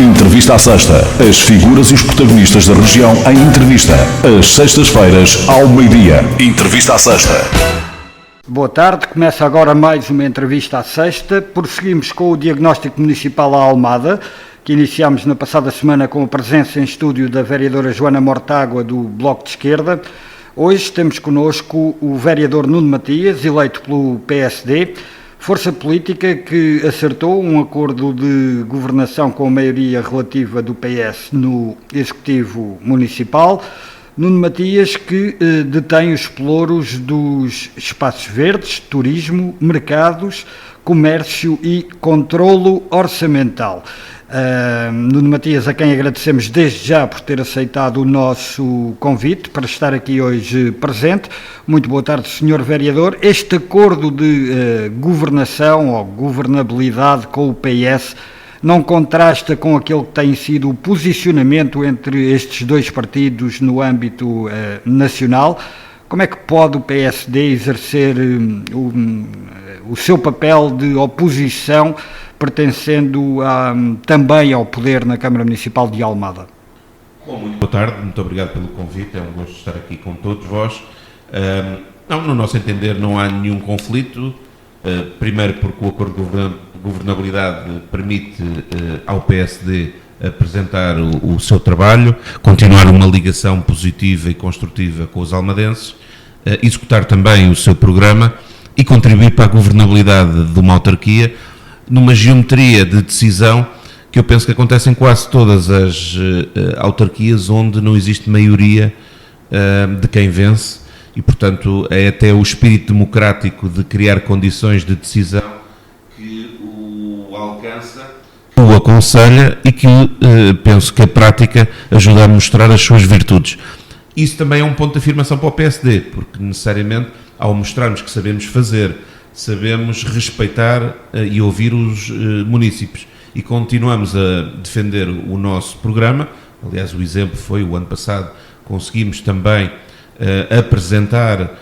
Entrevista à Sexta. As figuras e os protagonistas da região em entrevista. Às sextas-feiras, ao meio-dia. Entrevista à Sexta. Boa tarde, começa agora mais uma entrevista à sexta. Prosseguimos com o diagnóstico municipal à Almada, que iniciámos na passada semana com a presença em estúdio da vereadora Joana Mortágua, do Bloco de Esquerda. Hoje temos connosco o vereador Nuno Matias, eleito pelo PSD, força política que acertou um acordo de governação com a maioria relativa do PS no Executivo Municipal. Nuno Matias, que detém os pelouros dos espaços verdes, turismo, mercados, comércio e controlo orçamental. Nuno Matias, a quem agradecemos desde já por ter aceitado o nosso convite para estar aqui hoje presente. Muito boa tarde, Sr. Vereador. Este acordo de governação ou governabilidade com o PS não contrasta com aquele que tem sido o posicionamento entre estes dois partidos no âmbito nacional? Como é que pode o PSD exercer o seu papel de oposição, pertencendo também ao poder na Câmara Municipal de Almada? Bom, muito boa tarde, muito obrigado pelo convite, é um gosto estar aqui com todos vós. No nosso entender não há nenhum conflito, primeiro porque o acordo de governabilidade permite ao PSD apresentar o seu trabalho, continuar uma ligação positiva e construtiva com os almadenses, executar também o seu programa e contribuir para a governabilidade de uma autarquia numa geometria de decisão que eu penso que acontece em quase todas as autarquias onde não existe maioria de quem vence e, portanto, é até o espírito democrático de criar condições de decisão que o alcança, o aconselha e que penso que a prática ajuda a mostrar as suas virtudes. Isso também é um ponto de afirmação para o PSD, porque necessariamente ao mostrarmos que sabemos fazer, sabemos respeitar e ouvir os munícipes e continuamos a defender o nosso programa. Aliás, o exemplo foi o ano passado, conseguimos também apresentar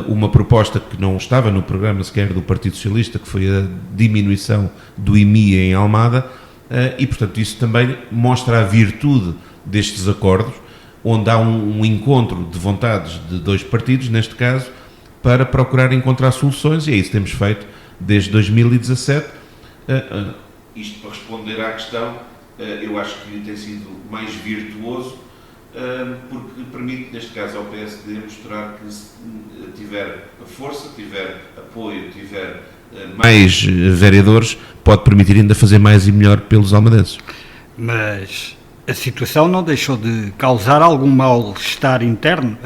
uma proposta que não estava no programa sequer do Partido Socialista, que foi a diminuição do IMI em Almada, e portanto isso também mostra a virtude destes acordos, onde há um encontro de vontades de dois partidos, neste caso, para procurar encontrar soluções, e é isso que temos feito desde 2017. Isto para responder à questão, eu acho que tem sido mais virtuoso, porque permite, neste caso, ao PSD mostrar que se tiver força, tiver apoio, tiver mais vereadores, pode permitir ainda fazer mais e melhor pelos almadenses. Mas a situação não deixou de causar algum mal-estar interno,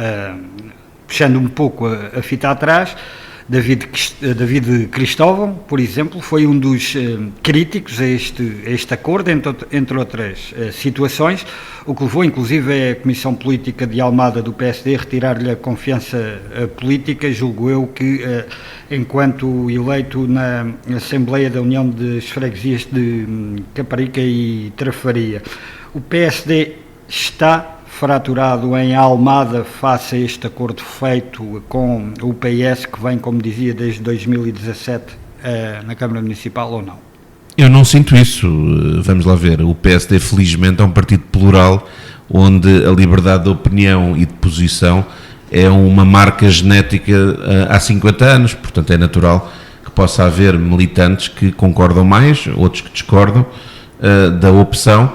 puxando um pouco a fita atrás. David Cristóvão, por exemplo, foi um dos críticos a este acordo, entre outras situações, o que levou inclusive a Comissão Política de Almada do PSD a retirar-lhe a confiança política, julgo eu que, enquanto eleito na Assembleia da União das Freguesias de Caparica e Trafaria. O PSD está fraturado em Almada face a este acordo feito com o PS, que vem, como dizia, desde 2017 na Câmara Municipal, ou não? Eu não sinto isso. Vamos lá ver. O PSD, felizmente, é um partido plural, onde a liberdade de opinião e de posição é uma marca genética há 50 anos. Portanto, é natural que possa haver militantes que concordam mais, outros que discordam da opção.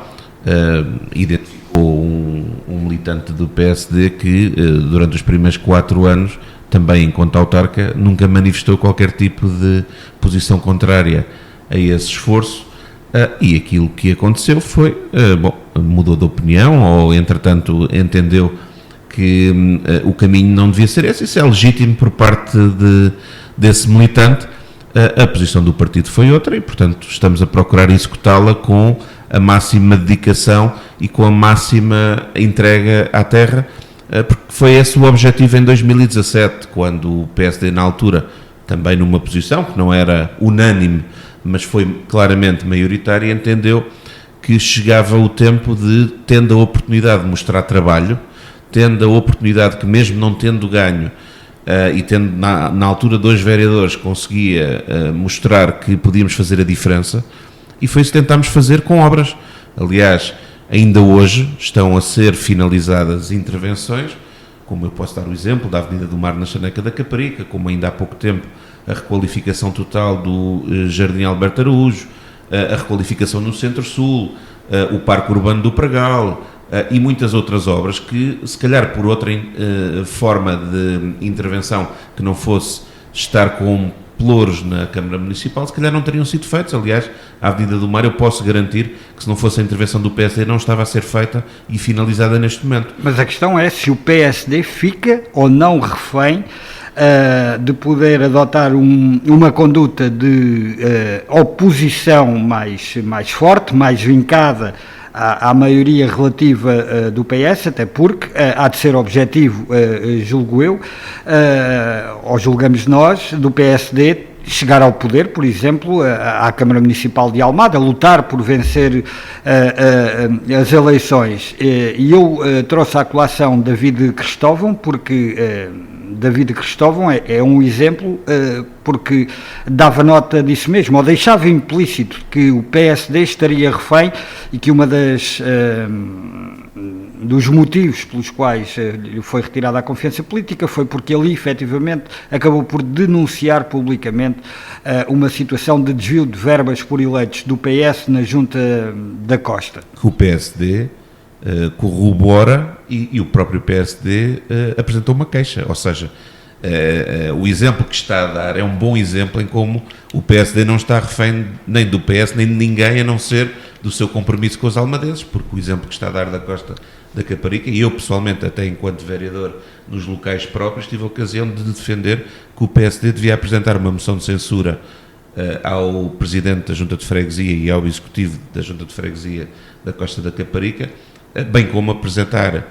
Identificou um militante do PSD que, durante os primeiros 4 anos, também enquanto autarca, nunca manifestou qualquer tipo de posição contrária a esse esforço, e aquilo que aconteceu foi, mudou de opinião, ou entretanto entendeu que o caminho não devia ser esse. Isso é legítimo por parte desse militante. A posição do partido foi outra e, portanto, estamos a procurar executá-la com a máxima dedicação e com a máxima entrega à terra, porque foi esse o objetivo em 2017, quando o PSD, na altura, também numa posição que não era unânime, mas foi claramente maioritária, entendeu que chegava o tempo de, tendo a oportunidade de mostrar trabalho, tendo a oportunidade que, mesmo não tendo ganho, e tendo na altura 2 vereadores, conseguia mostrar que podíamos fazer a diferença, e foi isso que tentámos fazer com obras. Aliás, ainda hoje estão a ser finalizadas intervenções, como eu posso dar o exemplo da Avenida do Mar na Chaneca da Caparica, como ainda há pouco tempo a requalificação total do Jardim Alberto Araújo, a requalificação no Centro-Sul, o Parque Urbano do Pragal e muitas outras obras que, se calhar por outra forma de intervenção que não fosse estar com pelouros na Câmara Municipal, se calhar não teriam sido feitos. Aliás, a Avenida do Mar eu posso garantir que, se não fosse a intervenção do PSD, não estava a ser feita e finalizada neste momento. Mas a questão é se o PSD fica ou não refém de poder adotar uma conduta de oposição mais forte, mais vincada à maioria relativa do PS, até porque há de ser objetivo, julgo eu, ou julgamos nós, do PSD, chegar ao poder, por exemplo, à Câmara Municipal de Almada, lutar por vencer as eleições. E eu trouxe à colação David Cristóvão, porque David Cristóvão é um exemplo, porque dava nota disso mesmo, ou deixava implícito que o PSD estaria refém e que uma dos motivos pelos quais lhe foi retirada a confiança política foi porque ele efetivamente acabou por denunciar publicamente uma situação de desvio de verbas por eleitos do PS na Junta da Costa. O PSD corrobora e o próprio PSD apresentou uma queixa, ou seja, o exemplo que está a dar é um bom exemplo em como o PSD não está refém nem do PS nem de ninguém, a não ser do seu compromisso com os almadenses, porque o exemplo que está a dar da Costa da Caparica, e eu pessoalmente, até enquanto vereador nos locais próprios, tive a ocasião de defender que o PSD devia apresentar uma moção de censura ao Presidente da Junta de Freguesia e ao Executivo da Junta de Freguesia da Costa da Caparica, bem como apresentar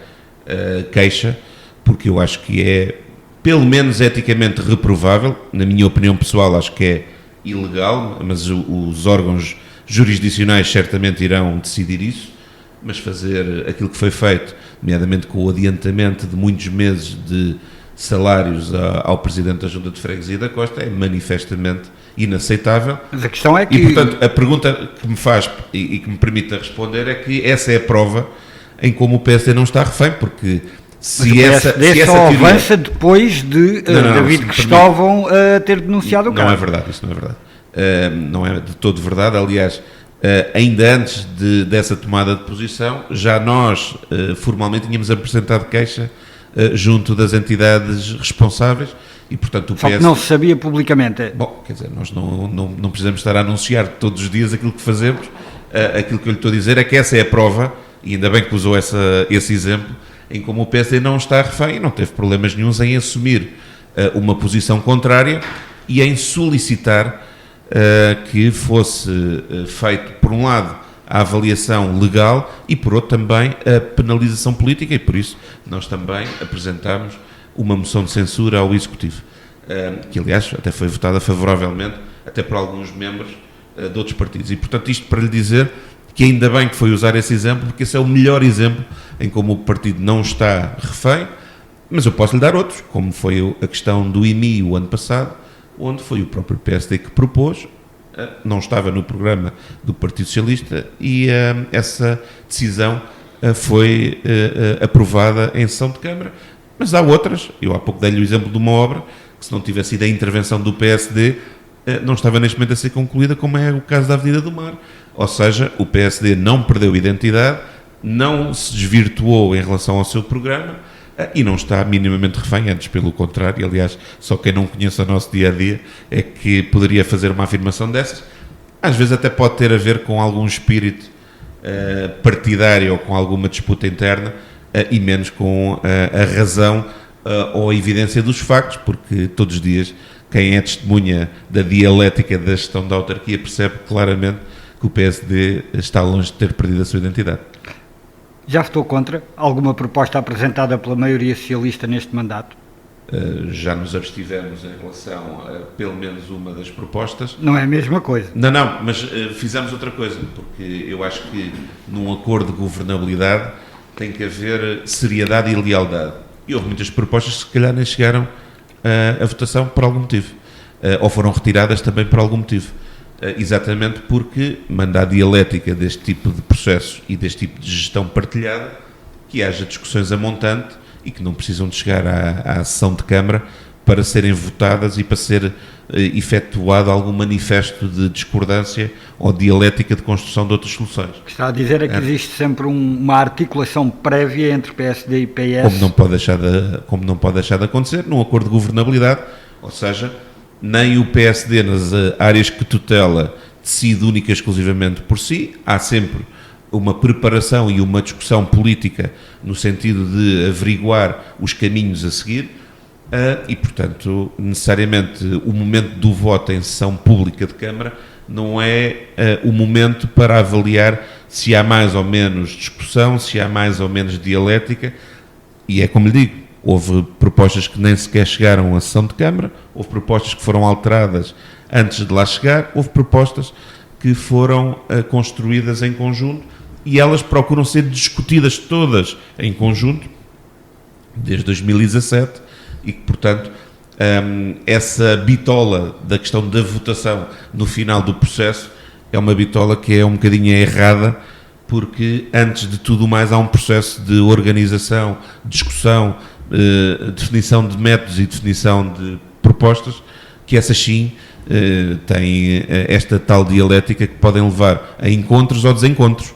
queixa, porque eu acho que é, pelo menos eticamente, reprovável. Na minha opinião pessoal, acho que é ilegal, mas os órgãos jurisdicionais certamente irão decidir isso, mas fazer aquilo que foi feito, nomeadamente com o adiantamento de muitos meses de salários ao Presidente da Junta de Freguesia da Costa, é manifestamente inaceitável. Mas a questão é que... E, portanto, a pergunta que me faz e que me permite responder é que essa é a prova em como o PSD não está refém, porque se essa só teoria... avança depois de David Cristóvão ter denunciado o caso. Não é verdade, isso não é verdade. Não é de todo verdade. Aliás, ainda antes dessa tomada de posição, já nós formalmente tínhamos apresentado queixa junto das entidades responsáveis e, portanto, o Só PS... que não se sabia publicamente. Bom, quer dizer, nós não precisamos estar a anunciar todos os dias aquilo que fazemos. Aquilo que eu lhe estou a dizer é que essa é a prova, e ainda bem que usou esse exemplo, em como o PSD não está refém e não teve problemas nenhuns em assumir uma posição contrária e em solicitar que fosse feito, por um lado, a avaliação legal e, por outro, também a penalização política, e por isso nós também apresentámos uma moção de censura ao Executivo, que, aliás, até foi votada favoravelmente, até por alguns membros de outros partidos. E, portanto, isto para lhe dizer que ainda bem que foi usar esse exemplo, porque esse é o melhor exemplo em como o partido não está refém, mas eu posso lhe dar outros, como foi a questão do IMI o ano passado, onde foi o próprio PSD que propôs, não estava no programa do Partido Socialista, e essa decisão foi aprovada em sessão de Câmara. Mas há outras, eu há pouco dei-lhe o exemplo de uma obra, que se não tivesse sido a intervenção do PSD, não estava neste momento a ser concluída, como é o caso da Avenida do Mar. Ou seja, o PSD não perdeu identidade, não se desvirtuou em relação ao seu programa e não está minimamente refém, antes pelo contrário. Aliás, só quem não conhece o nosso dia-a-dia é que poderia fazer uma afirmação dessas. Às vezes até pode ter a ver com algum espírito partidário ou com alguma disputa interna e menos com a razão ou a evidência dos factos, porque todos os dias quem é testemunha da dialética da gestão da autarquia percebe claramente que o PSD está longe de ter perdido a sua identidade. Já votou contra alguma proposta apresentada pela maioria socialista neste mandato? Já nos abstivemos em relação a pelo menos uma das propostas. Não é a mesma coisa. Não, mas fizemos outra coisa, porque eu acho que num acordo de governabilidade tem que haver seriedade e lealdade. E houve muitas propostas que se calhar nem chegaram à votação por algum motivo, ou foram retiradas também por algum motivo. exatamente porque manda a dialética deste tipo de processos e deste tipo de gestão partilhada, que haja discussões a montante e que não precisam de chegar à sessão de Câmara para serem votadas e para ser efetuado algum manifesto de discordância ou dialética de construção de outras soluções. O que está a dizer é que existe sempre uma articulação prévia entre PSD e PS. Como não pode deixar de acontecer num acordo de governabilidade, ou seja, nem o PSD nas áreas que tutela decide única e exclusivamente por si, há sempre uma preparação e uma discussão política no sentido de averiguar os caminhos a seguir, e, portanto, necessariamente o momento do voto em sessão pública de Câmara não é o momento para avaliar se há mais ou menos discussão, se há mais ou menos dialética, e é como lhe digo, houve propostas que nem sequer chegaram à sessão de Câmara, houve propostas que foram alteradas antes de lá chegar, houve propostas que foram construídas em conjunto e elas procuram ser discutidas todas em conjunto desde 2017 e que, portanto, essa bitola da questão da votação no final do processo é uma bitola que é um bocadinho errada, porque antes de tudo mais há um processo de organização, discussão, definição de métodos e definição de propostas, que essas sim têm esta tal dialética que podem levar a encontros ou desencontros.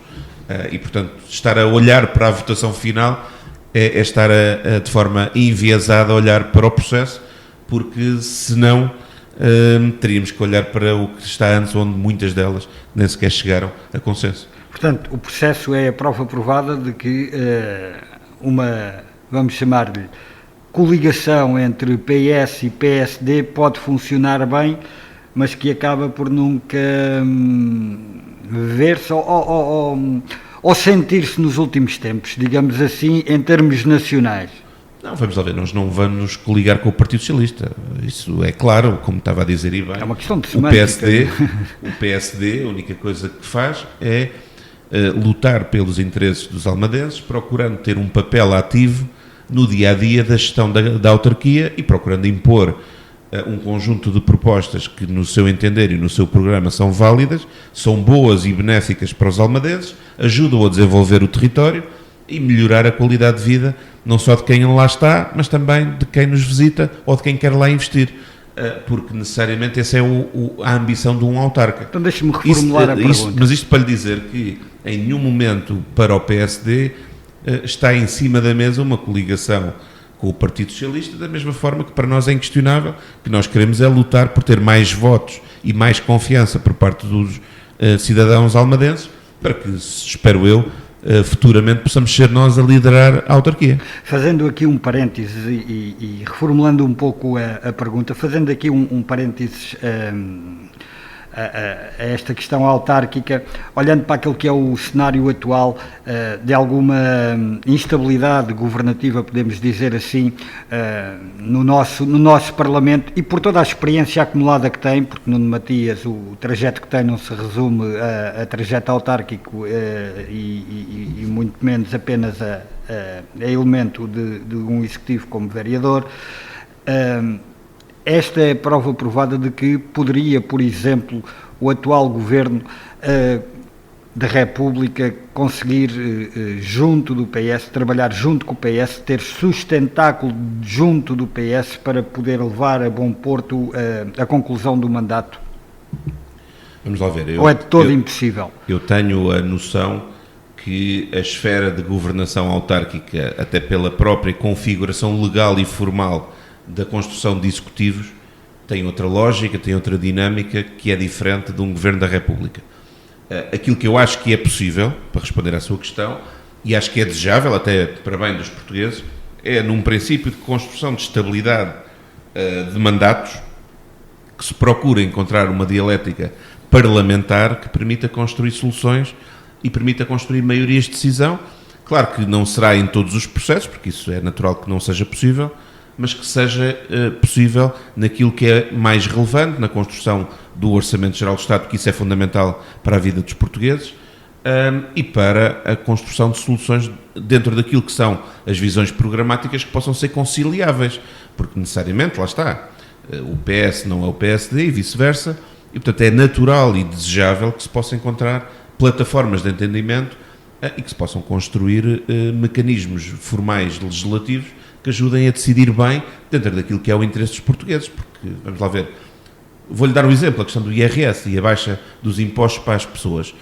E, portanto, estar a olhar para a votação final é estar de forma enviesada a olhar para o processo, porque senão teríamos que olhar para o que está antes, onde muitas delas nem sequer chegaram a consenso. Portanto, o processo é a prova provada de que vamos chamar-lhe, coligação entre PS e PSD pode funcionar bem, mas que acaba por nunca ver-se ou sentir-se nos últimos tempos, digamos assim, em termos nacionais. Não, vamos lá ver, nós não vamos coligar com o Partido Socialista, isso é claro, como estava a dizer e bem. É uma questão de semântica. O PSD, a única coisa que faz é lutar pelos interesses dos almadenses, procurando ter um papel ativo no dia-a-dia da gestão da autarquia e procurando impor um conjunto de propostas que, no seu entender e no seu programa, são válidas, são boas e benéficas para os almadenses, ajudam a desenvolver o território e melhorar a qualidade de vida, não só de quem lá está, mas também de quem nos visita ou de quem quer lá investir, porque necessariamente essa é a ambição de um autarca. Então deixe-me reformular a pergunta. Mas isto para lhe dizer que em nenhum momento para o PSD está em cima da mesa uma coligação com o Partido Socialista, da mesma forma que para nós é inquestionável, que nós queremos é lutar por ter mais votos e mais confiança por parte dos cidadãos almadenses, para que, espero eu, futuramente possamos ser nós a liderar a autarquia. Fazendo aqui um parênteses e reformulando um pouco a pergunta, fazendo aqui um parênteses a esta questão autárquica, olhando para aquilo que é o cenário atual de alguma instabilidade governativa, podemos dizer assim, no nosso Parlamento, e por toda a experiência acumulada que tem, porque Nuno Matias, o trajeto que tem não se resume a trajeto autárquico e muito menos apenas a elemento de um executivo como vereador. Esta é a prova provada de que poderia, por exemplo, o atual governo da República conseguir, junto do PS, trabalhar junto com o PS, ter sustentáculo junto do PS para poder levar a bom porto a conclusão do mandato? Vamos lá ver. Ou é de todo impossível? Eu tenho a noção que a esfera de governação autárquica, até pela própria configuração legal e formal da construção de executivos, tem outra lógica, tem outra dinâmica que é diferente de um Governo da República. Aquilo que eu acho que é possível, para responder à sua questão, e acho que é desejável até para bem dos portugueses, é num princípio de construção de estabilidade de mandatos, que se procura encontrar uma dialética parlamentar que permita construir soluções e permita construir maiorias de decisão. Claro que não será em todos os processos, porque isso é natural que não seja possível, mas que seja possível naquilo que é mais relevante, na construção do Orçamento Geral do Estado, porque isso é fundamental para a vida dos portugueses, e para a construção de soluções dentro daquilo que são as visões programáticas que possam ser conciliáveis, porque necessariamente, lá está, o PS não é o PSD e vice-versa, E, portanto, é natural e desejável que se possa encontrar plataformas de entendimento e que se possam construir mecanismos formais legislativos que ajudem a decidir bem dentro daquilo que é o interesse dos portugueses. Porque, vamos lá ver, vou-lhe dar um exemplo, a questão do IRS e a baixa dos impostos para as pessoas.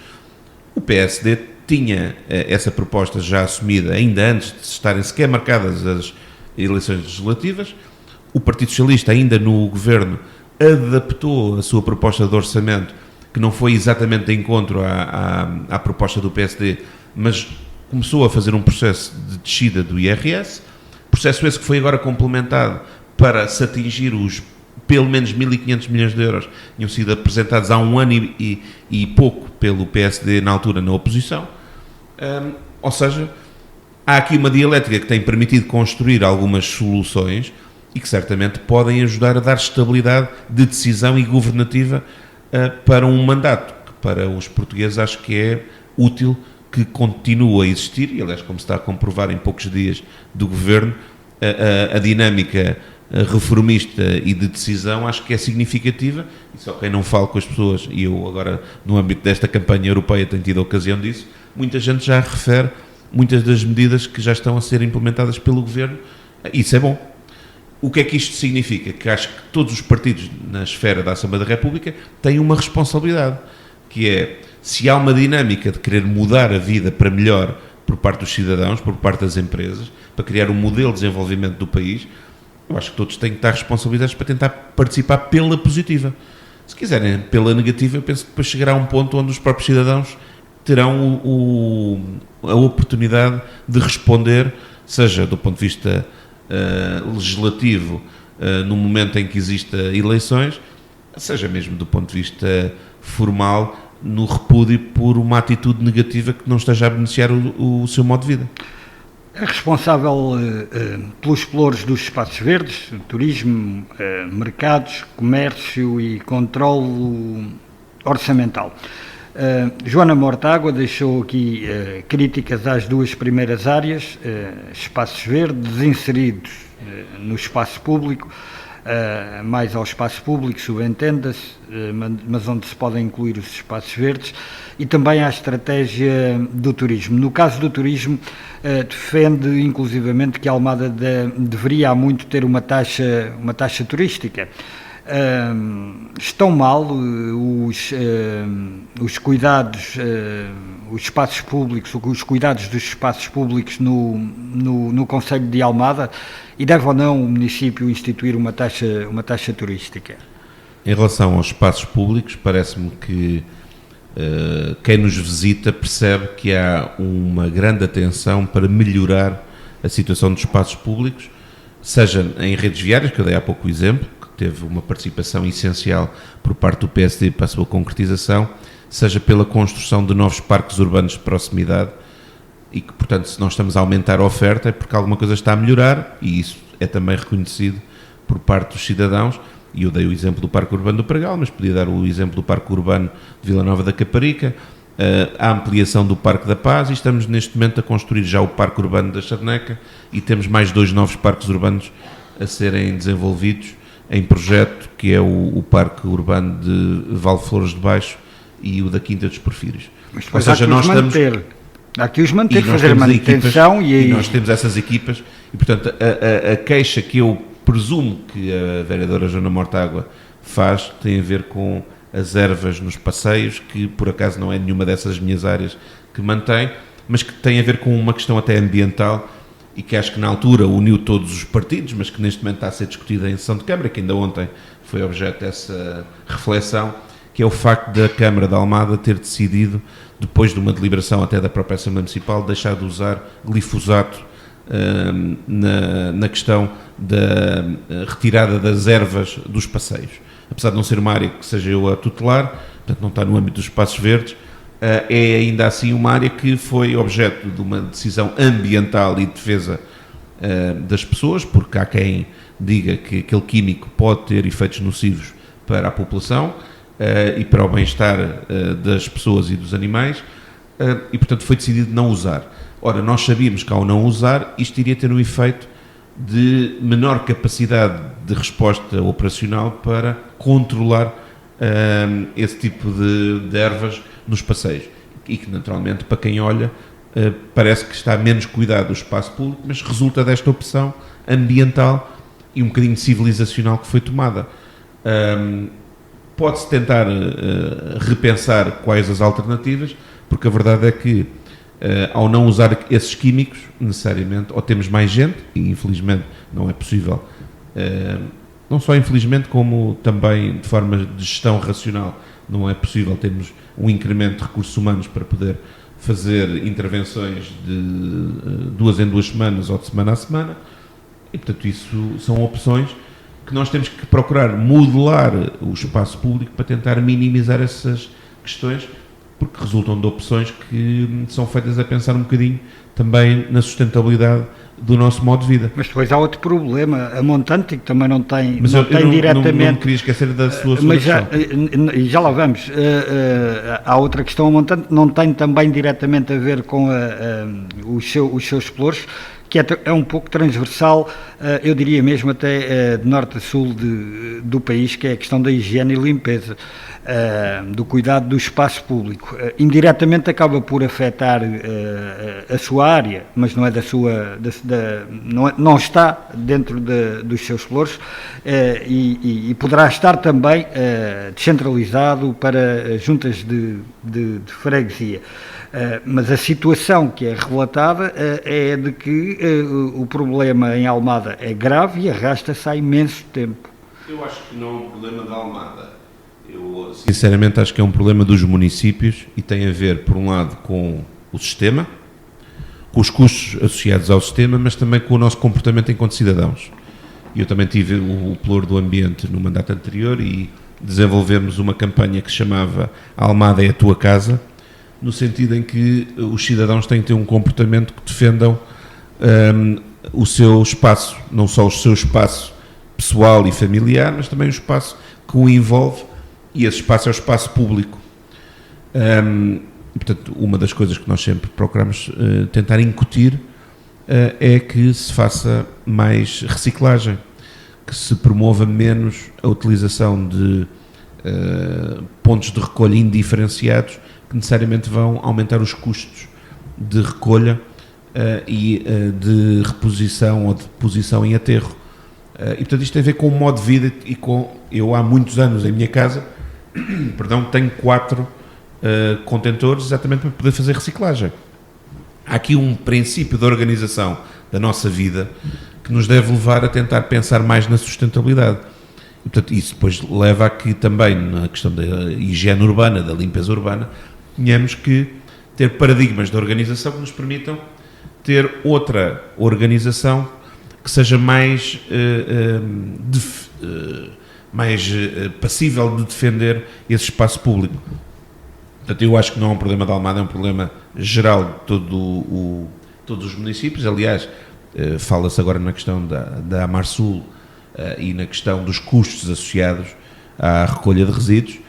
O PSD tinha essa proposta já assumida ainda antes de estarem sequer marcadas as eleições legislativas. O Partido Socialista, ainda no governo, adaptou a sua proposta de orçamento, que não foi exatamente de encontro à proposta do PSD, mas começou a fazer um processo de descida do IRS, processo esse que foi agora complementado para se atingir os pelo menos 1.500 milhões de euros que tinham sido apresentados há um ano e pouco pelo PSD na altura na oposição. Ou seja, há aqui uma dialética que tem permitido construir algumas soluções e que certamente podem ajudar a dar estabilidade de decisão e governativa para um mandato que para os portugueses acho que é útil que continue a existir e aliás, como se está a comprovar em poucos dias do governo, a dinâmica reformista e de decisão acho que é significativa e só quem não fala com as pessoas, e eu agora no âmbito desta campanha europeia tenho tido a ocasião disso, muita gente já refere muitas das medidas que já estão a ser implementadas pelo governo. Isso é bom. O que é que isto significa? Que acho que todos os partidos na esfera da Assembleia da República têm uma responsabilidade, que é, se há uma dinâmica de querer mudar a vida para melhor por parte dos cidadãos, por parte das empresas, para criar um modelo de desenvolvimento do país, eu acho que todos têm que estar responsabilizados para tentar participar pela positiva. Se quiserem pela negativa, eu penso que depois chegará a um ponto onde os próprios cidadãos terão a oportunidade de responder, seja do ponto de vista legislativo, no momento em que existam eleições, seja mesmo do ponto de vista formal, no repúdio por uma atitude negativa que não esteja a beneficiar o seu modo de vida. É responsável pelos pelouros dos espaços verdes, turismo, mercados, comércio e controlo orçamental. Joana Mortágua deixou aqui críticas às duas primeiras áreas, espaços verdes inseridos no espaço público, mais ao espaço público, subentenda-se, mas onde se podem incluir os espaços verdes, e também à estratégia do turismo. No caso do turismo, defende inclusivamente que a Almada deveria há muito ter uma taxa turística. Estão mal os cuidados, os espaços públicos, os cuidados dos espaços públicos no concelho de Almada, e deve ou não o município instituir uma taxa turística? Em relação aos espaços públicos, parece-me que quem nos visita percebe que há uma grande atenção para melhorar a situação dos espaços públicos, seja em redes viárias, que eu dei há pouco o exemplo, teve uma participação essencial por parte do PSD para a sua concretização, seja pela construção de novos parques urbanos de proximidade e que, portanto, se nós estamos a aumentar a oferta é porque alguma coisa está a melhorar e isso é também reconhecido por parte dos cidadãos. E eu dei o exemplo do Parque Urbano do Pregal, mas podia dar o exemplo do Parque Urbano de Vila Nova da Caparica, a ampliação do Parque da Paz, e estamos neste momento a construir já o Parque Urbano da Charneca e temos mais 2 novos parques urbanos a serem desenvolvidos em projeto, que é o Parque Urbano de Valflores de Baixo e o da Quinta dos Porfírios. Ou seja, há que os manter, fazer manutenção e nós temos essas equipas e, portanto, a queixa que eu presumo que a vereadora Joana Mortágua faz tem a ver com as ervas nos passeios, que por acaso não é nenhuma dessas minhas áreas que mantém, mas que tem a ver com uma questão até ambiental e que acho que na altura uniu todos os partidos, mas que neste momento está a ser discutida em sessão de Câmara, que ainda ontem foi objeto dessa reflexão, que é o facto da Câmara de Almada ter decidido, depois de uma deliberação até da própria Assembleia Municipal, deixar de usar glifosato na questão da retirada das ervas dos passeios. Apesar de não ser uma área que seja eu a tutelar, portanto não está no âmbito dos espaços verdes, é ainda assim uma área que foi objeto de uma decisão ambiental e de defesa das pessoas, porque há quem diga que aquele químico pode ter efeitos nocivos para a população e para o bem-estar das pessoas e dos animais, e portanto foi decidido não usar. Ora, nós sabíamos que ao não usar, isto iria ter um efeito de menor capacidade de resposta operacional para controlar esse tipo de ervas nos passeios. E que, naturalmente, para quem olha, parece que está menos cuidado do espaço público, mas resulta desta opção ambiental e um bocadinho civilizacional que foi tomada. Pode-se tentar repensar quais as alternativas, porque a verdade é que, ao não usar esses químicos, necessariamente, ou temos mais gente, e infelizmente não é possível, não só infelizmente, como também de forma de gestão racional, não é possível termos um incremento de recursos humanos para poder fazer intervenções de 2 em 2 semanas ou de semana a semana, e portanto isso são opções que nós temos que procurar modelar o espaço público para tentar minimizar essas questões, porque resultam de opções que são feitas a pensar um bocadinho também na sustentabilidade do nosso modo de vida. Mas depois há outro problema, a Montante, que também não tem, mas não eu tem diretamente... Não queria esquecer da sua mas sugestão. já lá vamos. Há outra questão, a Montante não tem também diretamente a ver com os seus pelouros, que é um pouco transversal, eu diria mesmo até de norte a sul do país, que é a questão da higiene e limpeza, do cuidado do espaço público. Indiretamente acaba por afetar a sua área, mas não é da sua, não está dentro dos seus pelouros, e poderá estar também descentralizado para juntas de freguesia. Mas a situação que é relatada é de que o problema em Almada é grave e arrasta-se há imenso tempo. Eu acho que não é um problema da Almada. Eu, sinceramente, acho que é um problema dos municípios e tem a ver, por um lado, com o sistema, com os custos associados ao sistema, mas também com o nosso comportamento enquanto cidadãos. Eu também tive o pelouro do ambiente no mandato anterior e desenvolvemos uma campanha que se chamava Almada é a tua casa, no sentido em que os cidadãos têm que ter um comportamento que defendam o seu espaço, não só o seu espaço pessoal e familiar, mas também o espaço que o envolve, e esse espaço é o espaço público. Portanto, uma das coisas que nós sempre procuramos tentar incutir é que se faça mais reciclagem, que se promova menos a utilização de pontos de recolha indiferenciados, que necessariamente vão aumentar os custos de recolha e de reposição ou de posição em aterro. E portanto isto tem a ver com o modo de vida e com... Eu há muitos anos em minha casa, tenho 4 contentores exatamente para poder fazer reciclagem. Há aqui um princípio de organização da nossa vida que nos deve levar a tentar pensar mais na sustentabilidade. E, portanto, isso depois leva a que também, na questão da higiene urbana, da limpeza urbana, tenhamos que ter paradigmas de organização que nos permitam ter outra organização que seja mais passível de defender esse espaço público. Portanto, eu acho que não é um problema da Almada, é um problema geral de todos os municípios. Aliás, fala-se agora na questão da Amarsul e na questão dos custos associados à recolha de resíduos.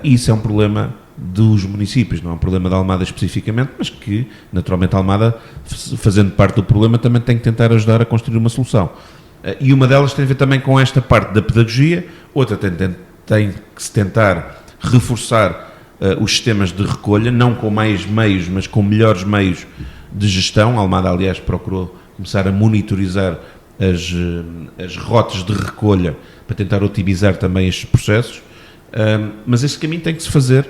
Isso é um problema dos municípios, não é um problema da Almada especificamente, mas que, naturalmente, a Almada, fazendo parte do problema, também tem que tentar ajudar a construir uma solução. E uma delas tem a ver também com esta parte da pedagogia, outra tem que se tentar reforçar os sistemas de recolha, não com mais meios, mas com melhores meios de gestão. A Almada, aliás, procurou começar a monitorizar as rotas de recolha para tentar otimizar também estes processos, mas esse caminho tem que se fazer.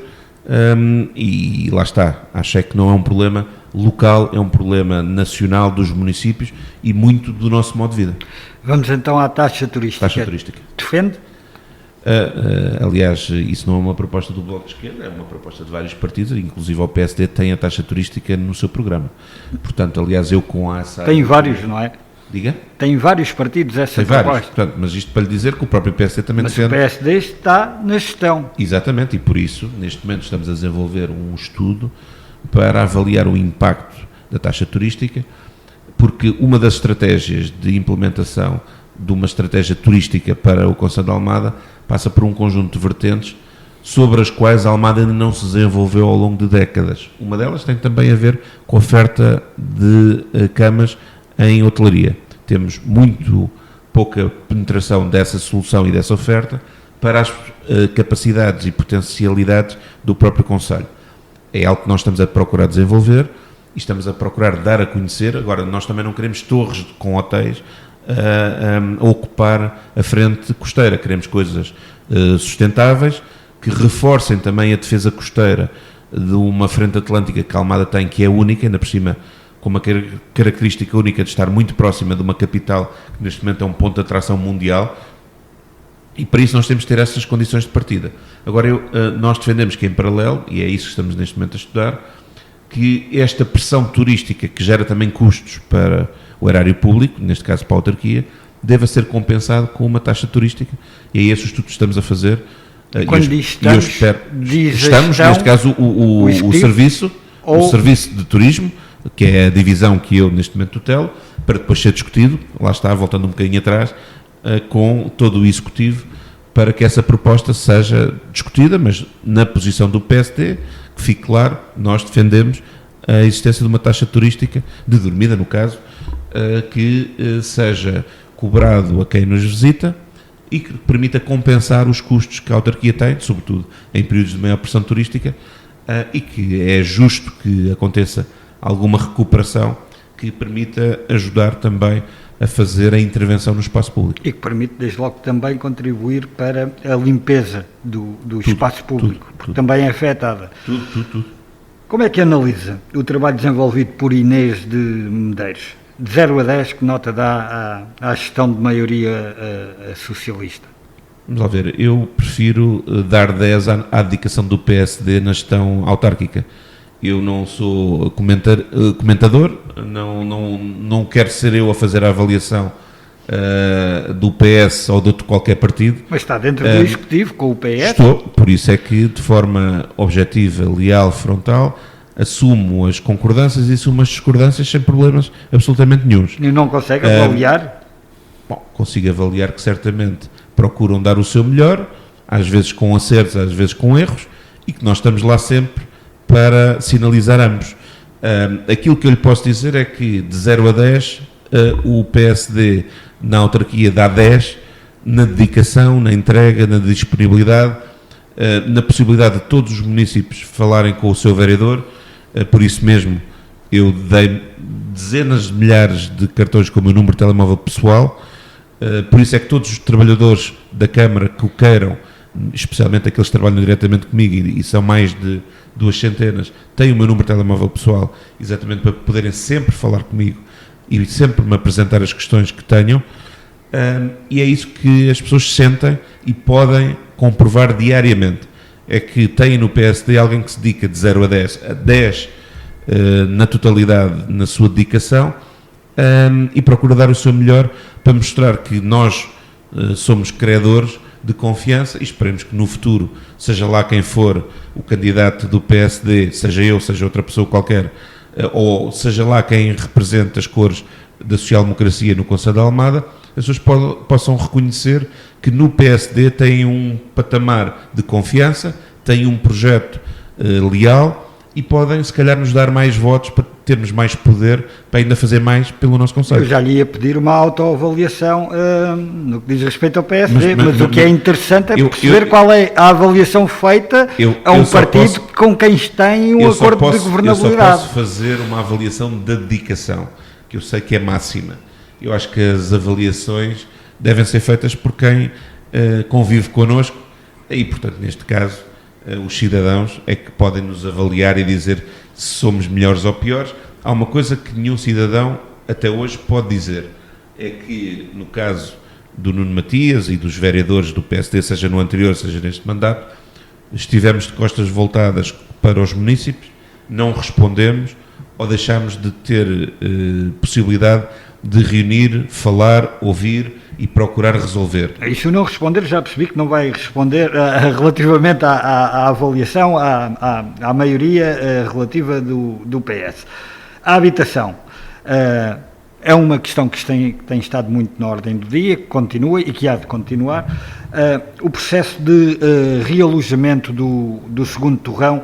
E lá está, acho que não é um problema local, é um problema nacional dos municípios e muito do nosso modo de vida. Vamos então à taxa turística. Taxa turística. Defende? Aliás, isso não é uma proposta do Bloco de Esquerda, é uma proposta de vários partidos, inclusive o PSD tem a taxa turística no seu programa. Portanto, aliás, eu com a ASA... Tem vários, não é? Diga? Tem vários partidos essa tem proposta. Vários, portanto, mas isto para lhe dizer que o próprio PSD também defende... Mas o PSD está na gestão. Exatamente, e por isso, neste momento, estamos a desenvolver um estudo para avaliar o impacto da taxa turística, porque uma das estratégias de implementação de uma estratégia turística para o Concelho de Almada passa por um conjunto de vertentes sobre as quais a Almada ainda não se desenvolveu ao longo de décadas. Uma delas tem também a ver com a oferta de camas em hotelaria. Temos muito pouca penetração dessa solução e dessa oferta para capacidades e potencialidades do próprio concelho. É algo que nós estamos a procurar desenvolver e estamos a procurar dar a conhecer. Agora, nós também não queremos torres com hotéis a ocupar a frente costeira. Queremos coisas sustentáveis, que reforcem também a defesa costeira de uma frente atlântica que a Almada tem, que é única, ainda por cima com uma característica única de estar muito próxima de uma capital que neste momento é um ponto de atração mundial, e para isso nós temos de ter essas condições de partida. Agora, nós defendemos que em paralelo, e é isso que estamos neste momento a estudar, que esta pressão turística, que gera também custos para o erário público, neste caso para a autarquia, deva ser compensado com uma taxa turística, e é esse o estudo que estamos a fazer. Quando estamos, neste caso, o serviço de turismo, que é a divisão que eu neste momento tutelo, para depois ser discutido, lá está, voltando um bocadinho atrás, com todo o executivo, para que essa proposta seja discutida, mas na posição do PSD, que fique claro, nós defendemos a existência de uma taxa turística, de dormida no caso, que seja cobrado a quem nos visita e que permita compensar os custos que a autarquia tem, sobretudo em períodos de maior pressão turística, e que é justo que aconteça alguma recuperação que permita ajudar também a fazer a intervenção no espaço público. E que permite, desde logo, também contribuir para a limpeza do espaço público, porque também é afetada. Tudo. Como é que analisa o trabalho desenvolvido por Inês de Medeiros? De 0 a 10, que nota dá à gestão de maioria socialista? Vamos lá ver, eu prefiro dar 10 à dedicação do PSD na gestão autárquica. Eu não sou comentador, não quero ser eu a fazer a avaliação do PS ou de outro qualquer partido. Mas está dentro do Executivo com o PS? Estou, por isso é que de forma objetiva, leal, frontal, assumo as concordâncias e assumo as discordâncias sem problemas absolutamente nenhuns. E não consegue avaliar? Bom, consigo avaliar que certamente procuram dar o seu melhor, às vezes com acertos, às vezes com erros, e que nós estamos lá sempre para sinalizar ambos. Aquilo que eu lhe posso dizer é que de 0 a 10 o PSD na autarquia dá 10 na dedicação, na entrega, na disponibilidade, na possibilidade de todos os municípios falarem com o seu vereador. Por isso mesmo eu dei dezenas de milhares de cartões com o meu número de telemóvel pessoal. Por isso é que todos os trabalhadores da Câmara que o queiram, especialmente aqueles que trabalham diretamente comigo, e são mais de 200, têm o meu número de telemóvel pessoal, exatamente para poderem sempre falar comigo e sempre me apresentar as questões que tenham, e é isso que as pessoas sentem e podem comprovar diariamente, é que têm no PSD alguém que se dedica de 0 a 10 na totalidade na sua dedicação, e procura dar o seu melhor para mostrar que nós somos credores de confiança, e esperemos que no futuro, seja lá quem for o candidato do PSD, seja eu, seja outra pessoa qualquer, ou seja lá quem representa as cores da social-democracia no Conselho de Almada, as pessoas possam reconhecer que no PSD têm um patamar de confiança, têm um projeto leal, e podem, se calhar, nos dar mais votos para termos mais poder para ainda fazer mais pelo nosso Conselho. Eu já lhe ia pedir uma autoavaliação no que diz respeito ao PSD, mas o que é interessante é perceber qual é a avaliação feita a um partido com quem tem um acordo de governabilidade. Eu só posso fazer uma avaliação da dedicação, que eu sei que é máxima. Eu acho que as avaliações devem ser feitas por quem convive connosco e, portanto, neste caso, os cidadãos é que podem nos avaliar e dizer se somos melhores ou piores. Há uma coisa que nenhum cidadão até hoje pode dizer, é que no caso do Nuno Matias e dos vereadores do PSD, seja no anterior, seja neste mandato, estivemos de costas voltadas para os municípios, não respondemos ou deixámos de ter possibilidade de reunir, falar, ouvir e procurar resolver. Isso não responder, já percebi que não vai responder relativamente à avaliação, à maioria relativa do PS. A habitação é uma questão que tem estado muito na ordem do dia, que continua e que há de continuar. O processo de realojamento do segundo torrão,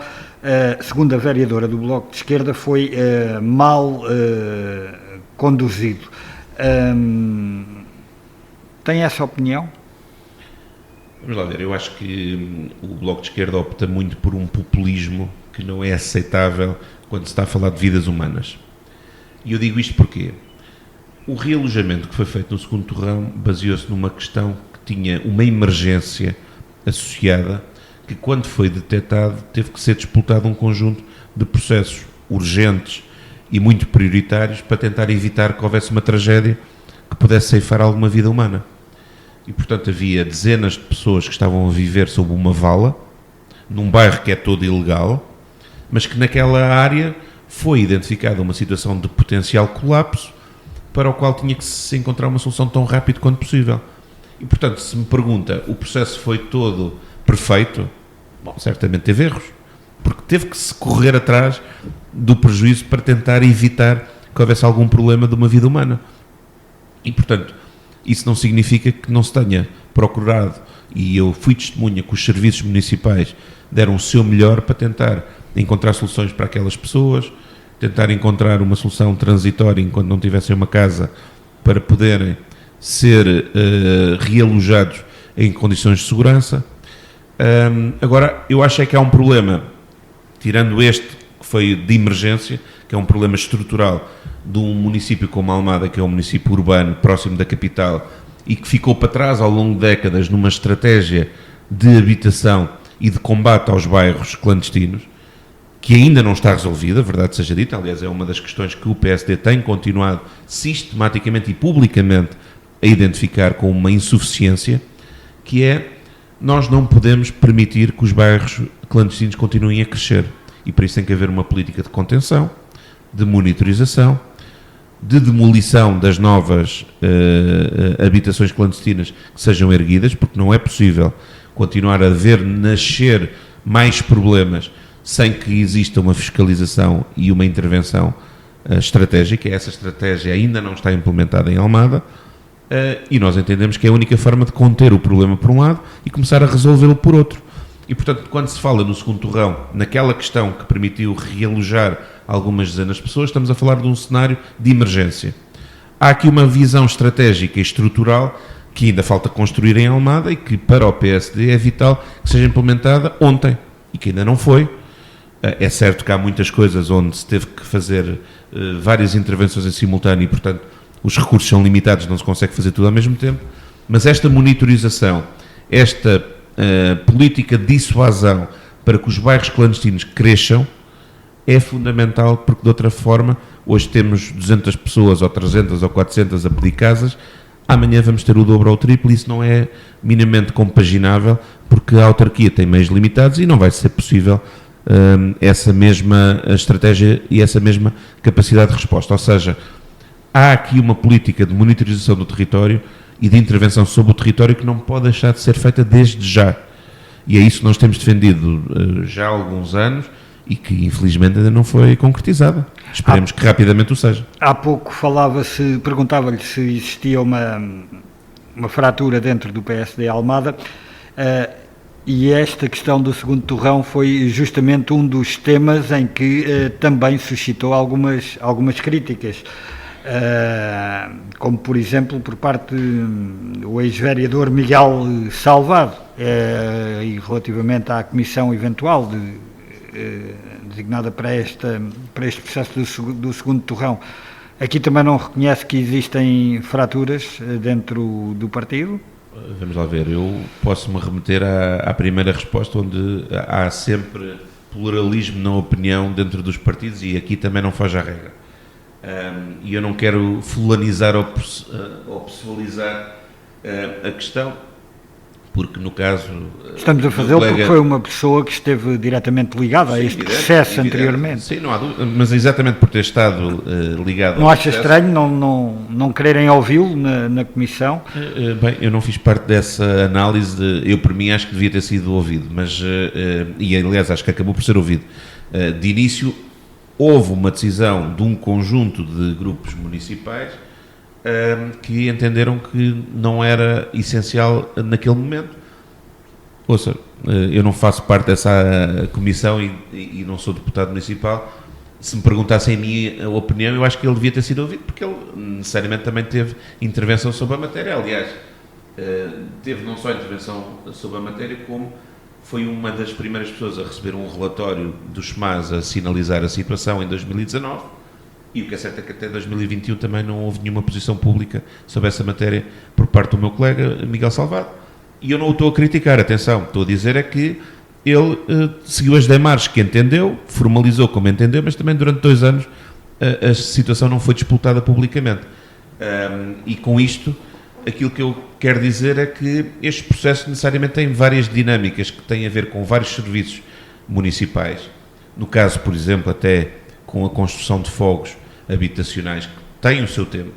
segundo a vereadora do Bloco de Esquerda, foi mal conduzido. Tem essa opinião? Vamos lá ver, eu acho que o Bloco de Esquerda opta muito por um populismo que não é aceitável quando se está a falar de vidas humanas. E eu digo isto porque o realojamento que foi feito no segundo torrão baseou-se numa questão que tinha uma emergência associada, que quando foi detectado teve que ser disputado um conjunto de processos urgentes e muito prioritários para tentar evitar que houvesse uma tragédia que pudesse ceifar alguma vida humana. E, portanto, havia dezenas de pessoas que estavam a viver sob uma vala, num bairro que é todo ilegal, mas que naquela área foi identificada uma situação de potencial colapso para o qual tinha que se encontrar uma solução tão rápido quanto possível. E, portanto, se me pergunta, o processo foi todo perfeito? Bom, certamente teve erros, porque teve que se correr atrás do prejuízo para tentar evitar que houvesse algum problema de uma vida humana. E, portanto, isso não significa que não se tenha procurado, e eu fui testemunha que os serviços municipais deram o seu melhor para tentar encontrar soluções para aquelas pessoas, tentar encontrar uma solução transitória enquanto não tivessem uma casa para poderem ser realojados em condições de segurança. Agora, eu acho é que há um problema, tirando este que foi de emergência, que é um problema estrutural de um município como Almada, que é um município urbano, próximo da capital, e que ficou para trás ao longo de décadas numa estratégia de habitação e de combate aos bairros clandestinos, que ainda não está resolvida, verdade seja dita. Aliás, é uma das questões que o PSD tem continuado sistematicamente e publicamente a identificar como uma insuficiência, que é, nós não podemos permitir que os bairros clandestinos continuem a crescer. E para isso tem que haver uma política de contenção, de monitorização, de demolição das novas habitações clandestinas que sejam erguidas, porque não é possível continuar a ver nascer mais problemas sem que exista uma fiscalização e uma intervenção estratégica. Essa estratégia ainda não está implementada em Almada, e nós entendemos que é a única forma de conter o problema por um lado e começar a resolvê-lo por outro. E, portanto, quando se fala no segundo torrão, naquela questão que permitiu realojar algumas dezenas de pessoas, estamos a falar de um cenário de emergência. Há aqui uma visão estratégica e estrutural que ainda falta construir em Almada e que, para o PSD, é vital que seja implementada ontem e que ainda não foi. É certo que há muitas coisas onde se teve que fazer várias intervenções em simultâneo e, portanto, os recursos são limitados, não se consegue fazer tudo ao mesmo tempo, mas esta monitorização, esta política de dissuasão para que os bairros clandestinos cresçam é fundamental, porque de outra forma hoje temos 200 pessoas ou 300 ou 400 a pedir casas, amanhã vamos ter o dobro ou o triplo, e isso não é minimamente compaginável, porque a autarquia tem meios limitados e não vai ser possível essa mesma estratégia e essa mesma capacidade de resposta. Ou seja, há aqui uma política de monitorização do território e de intervenção sobre o território que não pode deixar de ser feita desde já. E é isso que nós temos defendido já há alguns anos e que infelizmente ainda não foi concretizada. Esperemos que rapidamente o seja. Há pouco perguntava-lhe se existia uma fratura dentro do PSD Almada, e esta questão do segundo torrão foi justamente um dos temas em que também suscitou algumas críticas. Como por exemplo por parte do ex-vereador Miguel Salvado, e relativamente à comissão eventual designada para este processo do segundo torrão. Aqui também não reconhece que existem fraturas dentro do partido? Vamos lá ver, eu posso-me remeter à primeira resposta, onde há sempre pluralismo na opinião dentro dos partidos, e aqui também não foge à regra. E eu não quero fulanizar ou pessoalizar a questão, porque no caso... Estamos a fazê-lo porque foi uma pessoa que esteve diretamente ligada a este processo anteriormente. Sim, não há dúvida, mas exatamente por ter estado ligado... Não acha estranho não quererem ouvi-lo na comissão? Bem, eu não fiz parte dessa análise, eu por mim acho que devia ter sido ouvido, mas, e aliás acho que acabou por ser ouvido. De início houve uma decisão de um conjunto de grupos municipais que entenderam que não era essencial naquele momento. Ouça, eu não faço parte dessa comissão e não sou deputado municipal. Se me perguntassem a minha opinião, eu acho que ele devia ter sido ouvido, porque ele necessariamente também teve intervenção sobre a matéria. Aliás, teve não só intervenção sobre a matéria, como foi uma das primeiras pessoas a receber um relatório do SMAS a sinalizar a situação em 2019, e o que é certo é que até 2021 também não houve nenhuma posição pública sobre essa matéria por parte do meu colega Miguel Salvado, e eu não o estou a criticar, atenção, estou a dizer é que ele seguiu as demarches que entendeu, formalizou como entendeu, mas também durante 2 anos a situação não foi disputada publicamente. E com isto, aquilo que eu quero dizer é que este processo necessariamente tem várias dinâmicas que têm a ver com vários serviços municipais. No caso, por exemplo, até com a construção de fogos habitacionais, que tem o seu tempo.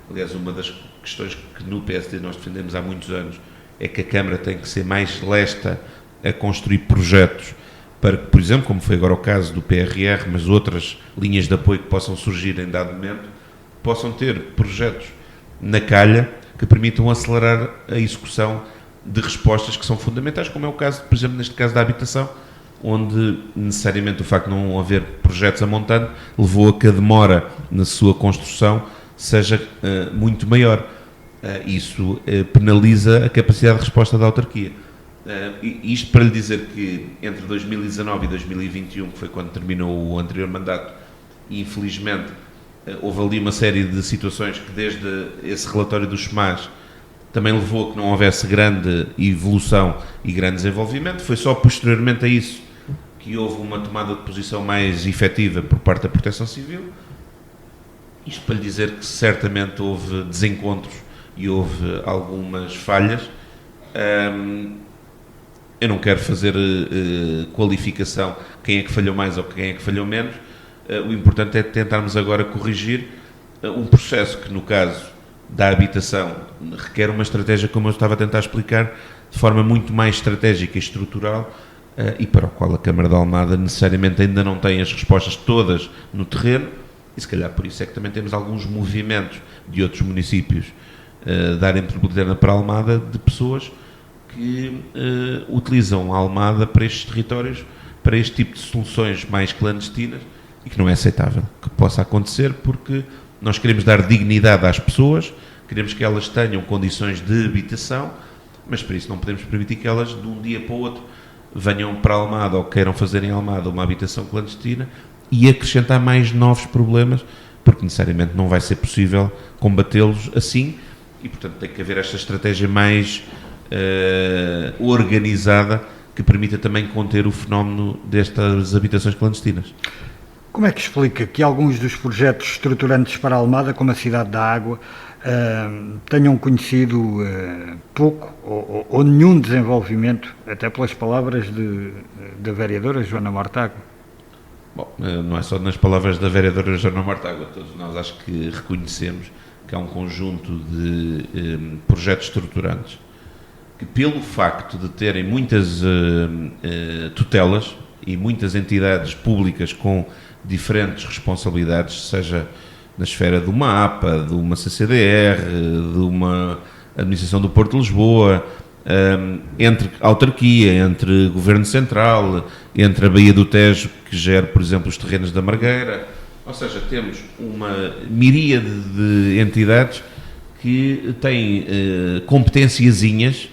Aliás, uma das questões que no PSD nós defendemos há muitos anos é que a Câmara tem que ser mais lesta a construir projetos para que, por exemplo, como foi agora o caso do PRR, mas outras linhas de apoio que possam surgir em dado momento, possam ter projetos na calha que permitam acelerar a execução de respostas que são fundamentais, como é o caso, por exemplo, neste caso da habitação, onde necessariamente o facto de não haver projetos a montante levou a que a demora na sua construção seja muito maior. Isso penaliza a capacidade de resposta da autarquia. Isto para lhe dizer que entre 2019 e 2021, que foi quando terminou o anterior mandato, infelizmente houve ali uma série de situações que desde esse relatório do SMAS também levou a que não houvesse grande evolução e grande desenvolvimento. Foi só posteriormente a isso que houve uma tomada de posição mais efetiva por parte da Proteção Civil. Isto para lhe dizer que certamente houve desencontros e houve algumas falhas. Eu não quero fazer qualificação quem é que falhou mais ou quem é que falhou menos. O importante é tentarmos agora corrigir um processo que, no caso da habitação, requer uma estratégia, como eu estava a tentar explicar, de forma muito mais estratégica e estrutural, e para o qual a Câmara de Almada necessariamente ainda não tem as respostas todas no terreno, e se calhar por isso é que também temos alguns movimentos de outros municípios da área metropolitana para a Almada, de pessoas que utilizam a Almada para estes territórios, para este tipo de soluções mais clandestinas, e que não é aceitável que possa acontecer, porque nós queremos dar dignidade às pessoas, queremos que elas tenham condições de habitação, mas para isso não podemos permitir que elas de um dia para o outro venham para a Almada ou queiram fazer em Almada uma habitação clandestina e acrescentar mais novos problemas, porque necessariamente não vai ser possível combatê-los assim, e portanto tem que haver esta estratégia mais organizada que permita também conter o fenómeno destas habitações clandestinas. Como é que explica que alguns dos projetos estruturantes para a Almada, como a Cidade da Água, tenham conhecido pouco ou nenhum desenvolvimento, até pelas palavras da vereadora Joana Mortágua? Bom, não é só nas palavras da vereadora Joana Mortágua, todos nós acho que reconhecemos que há um conjunto de projetos estruturantes que, pelo facto de terem muitas tutelas e muitas entidades públicas com diferentes responsabilidades, seja na esfera de uma APA, de uma CCDR, de uma administração do Porto de Lisboa, entre autarquia, entre Governo Central, entre a Baía do Tejo, que gera, por exemplo, os terrenos da Margueira. Ou seja, temos uma miríade de entidades que têm competenciazinhas,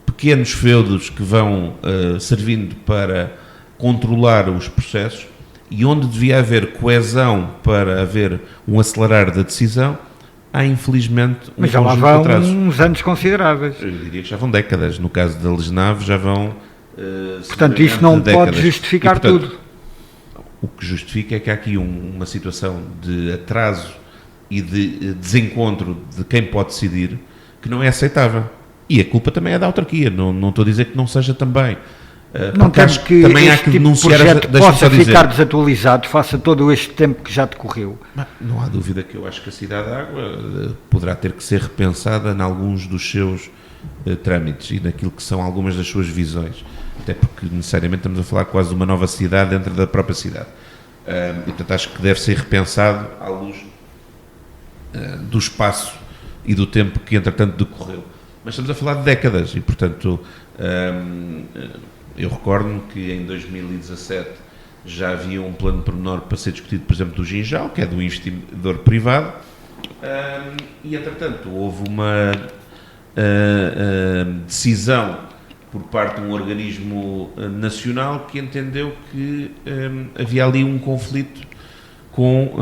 pequenos feudos que vão servindo para controlar os processos, e onde devia haver coesão para haver um acelerar da decisão, há infelizmente Mas já lá vão uns anos consideráveis. Eu diria que já vão décadas. No caso da Lesnave já vão portanto, isto não décadas. Pode justificar, e, portanto, tudo. O que justifica é que há aqui uma situação de atraso e de desencontro de quem pode decidir que não é aceitável. E a culpa também é da autarquia. Não estou a dizer que não seja também. Não temos que também este tipo de projeto possa ficar desatualizado, faça todo este tempo que já decorreu. Não há dúvida que eu acho que a Cidade da Água poderá ter que ser repensada em alguns dos seus trâmites e naquilo que são algumas das suas visões, até porque necessariamente estamos a falar quase de uma nova cidade dentro da própria cidade, e portanto acho que deve ser repensado à luz do espaço e do tempo que entretanto decorreu, mas estamos a falar de décadas e portanto eu recordo-me que em 2017 já havia um plano pormenor para ser discutido, por exemplo, do Ginjal, que é do investidor privado, e entretanto houve uma decisão por parte de um organismo nacional que entendeu que havia ali um conflito com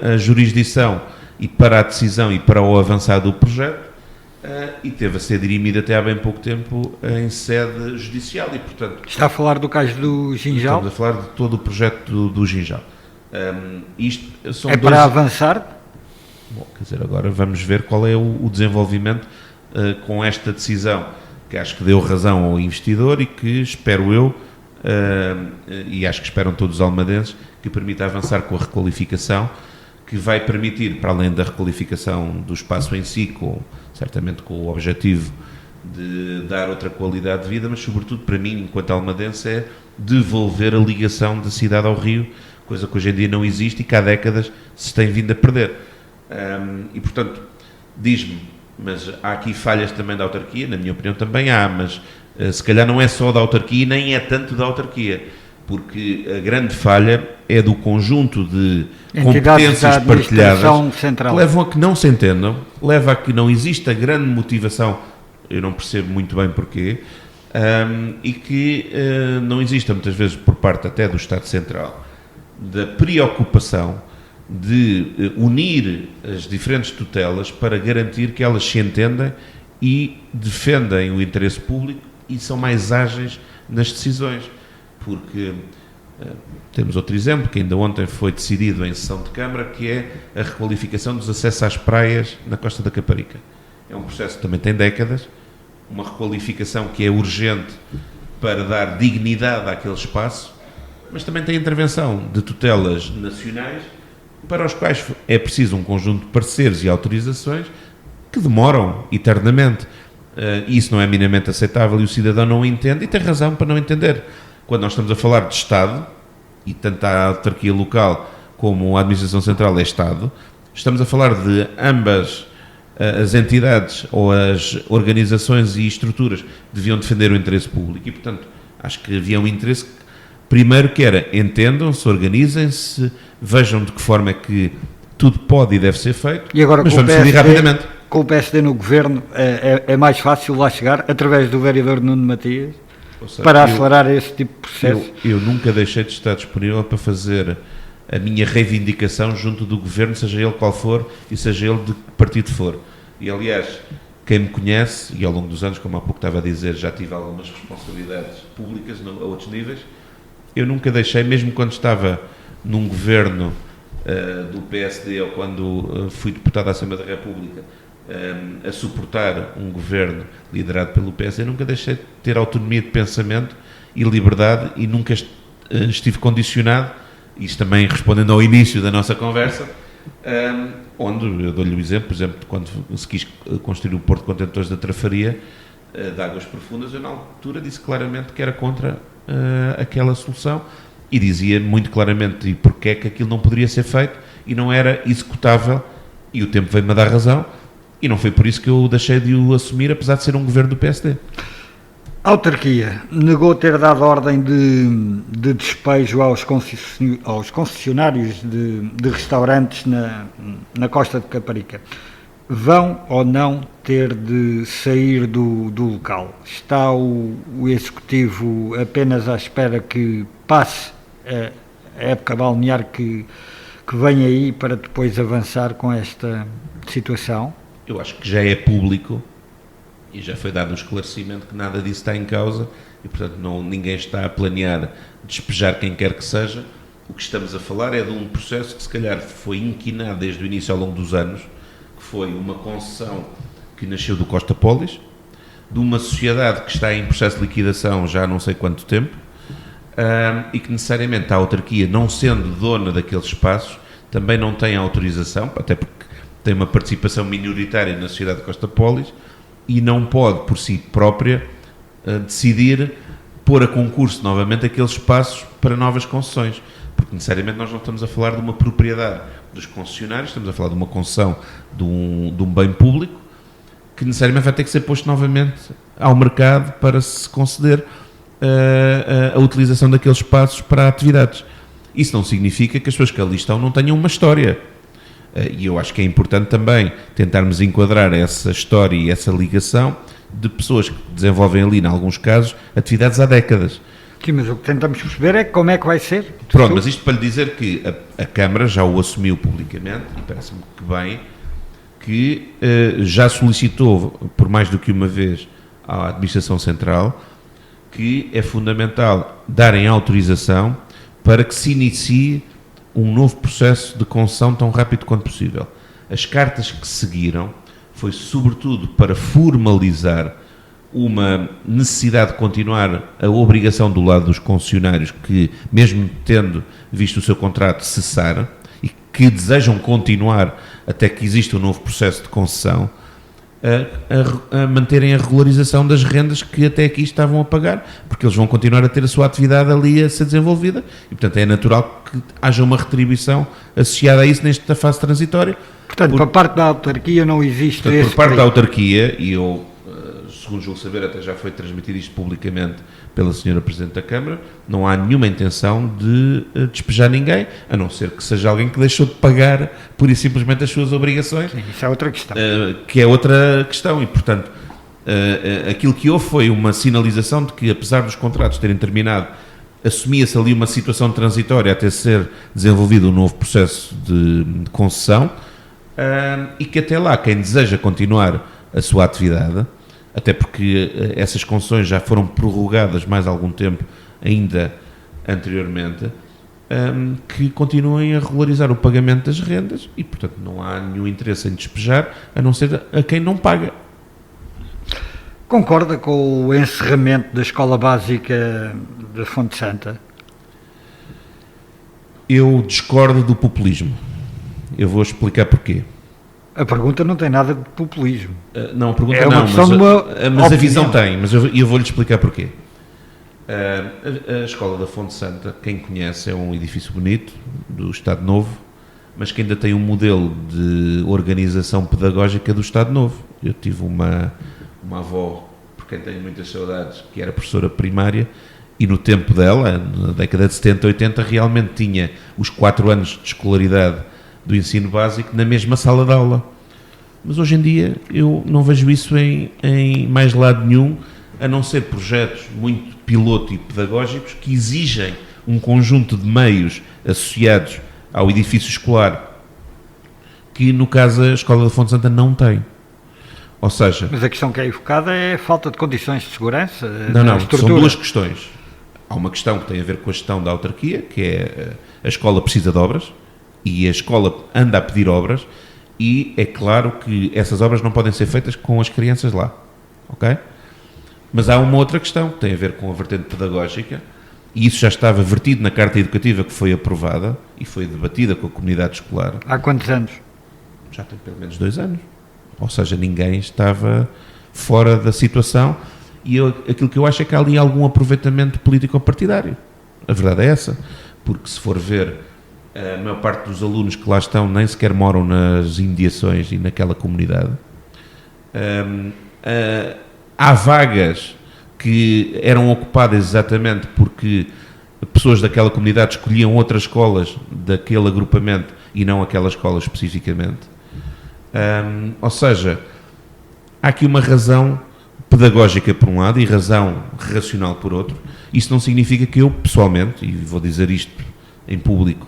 a jurisdição e para a decisão e para o avançar do projeto, e teve a ser dirimida até há bem pouco tempo em sede judicial e, portanto... Está a falar do caso do Ginjal? Estamos a falar de todo o projeto do Ginjal. Isto são para avançar? Bom, quer dizer, agora vamos ver qual é o desenvolvimento com esta decisão, que acho que deu razão ao investidor e que espero eu, e acho que esperam todos os almadenses, que permita avançar com a requalificação, que vai permitir, para além da requalificação do espaço em si, certamente com o objetivo de dar outra qualidade de vida, mas sobretudo para mim, enquanto almadense, é devolver a ligação da cidade ao rio, coisa que hoje em dia não existe e que há décadas se tem vindo a perder. E, portanto, diz-me, mas há aqui falhas também da autarquia, na minha opinião também há, mas se calhar não é só da autarquia, nem é tanto da autarquia, porque a grande falha é do conjunto de competências partilhadas que levam a que não se entendam, leva a que não exista grande motivação, eu não percebo muito bem porquê, e que não exista muitas vezes por parte até do Estado Central da preocupação de unir as diferentes tutelas para garantir que elas se entendem e defendem o interesse público e são mais ágeis nas decisões. Porque temos outro exemplo, que ainda ontem foi decidido em sessão de Câmara, que é a requalificação dos acessos às praias na Costa da Caparica. É um processo que também tem décadas, uma requalificação que é urgente para dar dignidade àquele espaço, mas também tem intervenção de tutelas nacionais, para os quais é preciso um conjunto de pareceres e autorizações que demoram eternamente. E isso não é minimamente aceitável e o cidadão não entende, e tem razão para não entender. Quando nós estamos a falar de Estado, e tanto a autarquia local como a administração central é Estado, estamos a falar de ambas as entidades ou as organizações e estruturas que deviam defender o interesse público e, portanto, acho que havia um interesse primeiro que era entendam-se, organizem-se, vejam de que forma é que tudo pode e deve ser feito, e agora, mas vamos decidir rapidamente. Com o PSD no governo é mais fácil lá chegar, através do vereador Nuno Matias, para acelerar esse tipo de processo? Eu nunca deixei de estar disponível para fazer a minha reivindicação junto do governo, seja ele qual for e seja ele de que partido for. E, aliás, quem me conhece, e ao longo dos anos, como há pouco estava a dizer, já tive algumas responsabilidades públicas a outros níveis, eu nunca deixei, mesmo quando estava num governo do PSD ou quando fui deputado à Assembleia da República, a suportar um governo liderado pelo PSD, nunca deixei de ter autonomia de pensamento e liberdade e nunca estive condicionado, isto também respondendo ao início da nossa conversa, onde, eu dou-lhe o exemplo, por exemplo, quando se quis construir o Porto de Contentores da Trafaria, de Águas Profundas, eu na altura disse claramente que era contra aquela solução e dizia muito claramente e porque é que aquilo não poderia ser feito e não era executável, e o tempo veio-me a dar razão, e não foi por isso que eu deixei de o assumir, apesar de ser um governo do PSD. A autarquia negou ter dado ordem de despejo aos concessionários de restaurantes na Costa de Caparica. Vão ou não ter de sair do local? Está o Executivo apenas à espera que passe a época balnear que vem aí para depois avançar com esta situação? Eu acho que já é público e já foi dado um esclarecimento que nada disso está em causa e, portanto, ninguém está a planear despejar quem quer que seja. O que estamos a falar é de um processo que se calhar foi inquinado desde o início ao longo dos anos, que foi uma concessão que nasceu do Costa Polis, de uma sociedade que está em processo de liquidação já há não sei quanto tempo, e que necessariamente a autarquia, não sendo dona daqueles espaços, também não tem autorização, até porque tem uma participação minoritária na sociedade de Costa Polis, e não pode, por si própria, decidir pôr a concurso novamente aqueles espaços para novas concessões, porque necessariamente nós não estamos a falar de uma propriedade dos concessionários, estamos a falar de uma concessão de um bem público, que necessariamente vai ter que ser posto novamente ao mercado para se conceder a utilização daqueles espaços para atividades. Isso não significa que as pessoas que ali estão não tenham uma história. E eu acho que é importante também tentarmos enquadrar essa história e essa ligação de pessoas que desenvolvem ali, em alguns casos, atividades há décadas. Sim, mas o que tentamos perceber é como é que vai ser. Pronto, mas isto para lhe dizer que a Câmara já o assumiu publicamente, e parece-me que bem, que já solicitou por mais do que uma vez à Administração Central que é fundamental darem autorização para que se inicie um novo processo de concessão tão rápido quanto possível. As cartas que seguiram foi sobretudo para formalizar uma necessidade de continuar a obrigação do lado dos concessionários que, mesmo tendo visto o seu contrato cessar e que desejam continuar até que exista um novo processo de concessão, a manterem a regularização das rendas que até aqui estavam a pagar, porque eles vão continuar a ter a sua atividade ali a ser desenvolvida e, portanto, é natural que haja uma retribuição associada a isso nesta fase transitória. Portanto, por parte da autarquia não existe esse... Por parte da autarquia, e eu, segundo julgo saber, até já foi transmitido isto publicamente pela senhora Presidente da Câmara, não há nenhuma intenção de despejar ninguém, a não ser que seja alguém que deixou de pagar pura e simplesmente as suas obrigações. Sim, isso é outra questão. Que é outra questão e, portanto, aquilo que houve foi uma sinalização de que, apesar dos contratos terem terminado, assumia-se ali uma situação transitória até ser desenvolvido um novo processo de concessão, e que até lá quem deseja continuar a sua atividade, até porque essas concessões já foram prorrogadas mais algum tempo ainda anteriormente, que continuem a regularizar o pagamento das rendas e, portanto, não há nenhum interesse em despejar, a não ser a quem não paga. Concorda com o encerramento da Escola Básica da Fonte Santa? Eu discordo do populismo. Eu vou explicar porquê. A pergunta não tem nada de populismo. Não, a pergunta é uma não, mas a visão tem, mas eu vou-lhe explicar porquê. A Escola da Fonte Santa, quem conhece, é um edifício bonito, do Estado Novo, mas que ainda tem um modelo de organização pedagógica do Estado Novo. Eu tive uma avó, por quem tenho muitas saudades, que era professora primária, e no tempo dela, na década de 70, 80, realmente tinha os 4 anos de escolaridade do ensino básico na mesma sala de aula. Mas hoje em dia eu não vejo isso em mais lado nenhum, a não ser projetos muito piloto e pedagógicos que exigem um conjunto de meios associados ao edifício escolar que, no caso, a Escola da Fonte Santa não tem. Ou seja... Mas a questão que é evocada é a falta de condições de segurança? Não, são duas questões. Há uma questão que tem a ver com a gestão da autarquia, que é a escola precisa de obras, e a escola anda a pedir obras, e é claro que essas obras não podem ser feitas com as crianças lá, ok? Mas há uma outra questão que tem a ver com a vertente pedagógica, e isso já estava vertido na Carta Educativa que foi aprovada e foi debatida com a comunidade escolar. Há quantos anos? Já tem pelo menos 2 anos. Ou seja, ninguém estava fora da situação, e aquilo que eu acho é que há ali algum aproveitamento político-partidário. A verdade é essa, porque se for ver, a maior parte dos alunos que lá estão nem sequer moram nas imediações e naquela comunidade. Há vagas que eram ocupadas exatamente porque pessoas daquela comunidade escolhiam outras escolas daquele agrupamento e não aquela escola especificamente. Ou seja, há aqui uma razão pedagógica por um lado e razão racional por outro. Isso não significa que eu, pessoalmente, e vou dizer isto em público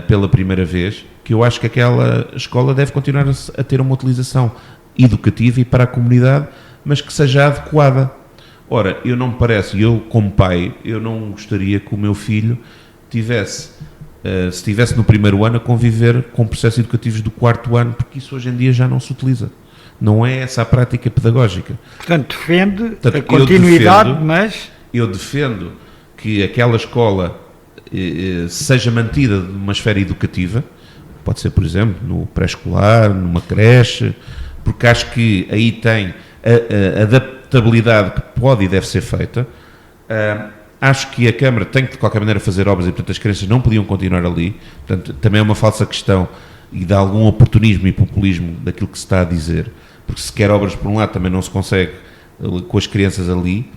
pela primeira vez, que eu acho que aquela escola deve continuar a ter uma utilização educativa e para a comunidade, mas que seja adequada. Ora, eu não me parece, eu como pai, eu não gostaria que o meu filho tivesse, se estivesse no primeiro ano, a conviver com processos educativos do 4º ano, porque isso hoje em dia já não se utiliza. Não é essa a prática pedagógica. Portanto, defende a continuidade, mas... Eu defendo que aquela escola seja mantida numa esfera educativa, pode ser, por exemplo, no pré-escolar, numa creche, porque acho que aí tem a adaptabilidade que pode e deve ser feita. Acho que a Câmara tem que, de qualquer maneira, fazer obras e, portanto, as crianças não podiam continuar ali. Portanto, também é uma falsa questão e dá algum oportunismo e populismo daquilo que se está a dizer, porque se quer obras por um lado também não se consegue com as crianças ali.